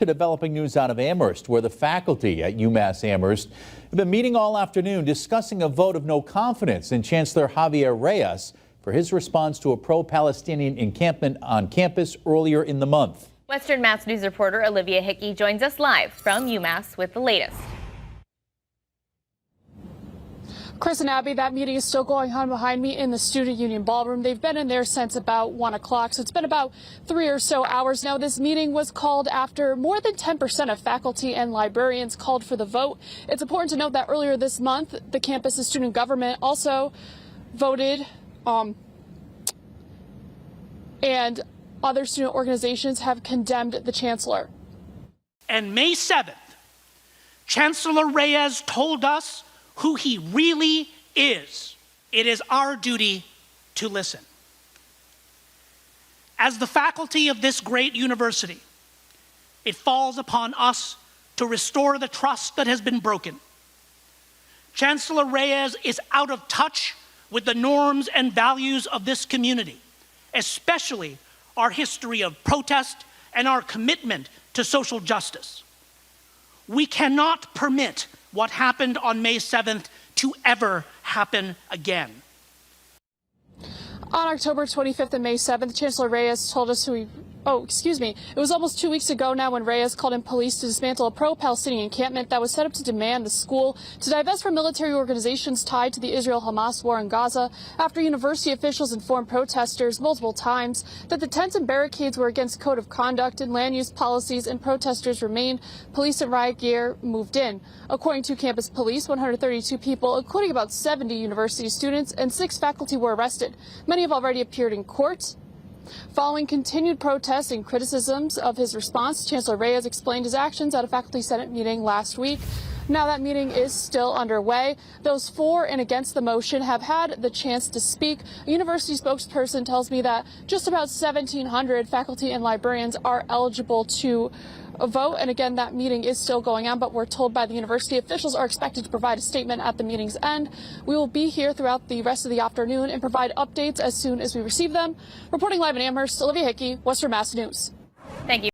Developing news out of Amherst, where the faculty at UMass Amherst have been meeting all afternoon discussing a vote of no confidence in Chancellor Javier Reyes for his response to a pro-Palestinian encampment on campus earlier in the month. Western Mass News reporter Olivia Hickey joins us live from UMass with the latest. Chris and Abby, that meeting is still going on behind me in the Student Union Ballroom. They've been in there since about 1 o'clock, so it's been about 3 or so hours now. This meeting was called after more than 10% of faculty and librarians called for the vote. It's important to note that earlier this month, the campus's student government also voted, and other student organizations have condemned the chancellor. And May 7th, Chancellor Reyes told us who he really is. It is our duty to listen. As the faculty of this great university, it falls upon us to restore the trust that has been broken. Chancellor Reyes is out of touch with the norms and values of this community, especially our history of protest and our commitment to social justice. We cannot permit what happened on May 7th to ever happen again. On October 25th and May 7th, Chancellor Reyes told us it was almost 2 weeks ago now when Reyes called in police to dismantle a pro-Palestinian encampment that was set up to demand the school to divest from military organizations tied to the Israel-Hamas war in Gaza after university officials informed protesters multiple times that the tents and barricades were against code of conduct and land use policies, and protesters remained. Police and riot gear moved in. According to campus police, 132 people, including about 70 university students and 6 faculty, were arrested. Many have already appeared in court. Following continued protests and criticisms of his response, Chancellor Reyes explained his actions at a faculty senate meeting last week. Now that meeting is still underway. Those for and against the motion have had the chance to speak. A university spokesperson tells me that just about 1,700 faculty and librarians are eligible to vote. And again, that meeting is still going on, but we're told by the university officials are expected to provide a statement at the meeting's end. We will be here throughout the rest of the afternoon and provide updates as soon as we receive them. Reporting live in Amherst, Olivia Hickey, Western Mass News. Thank you.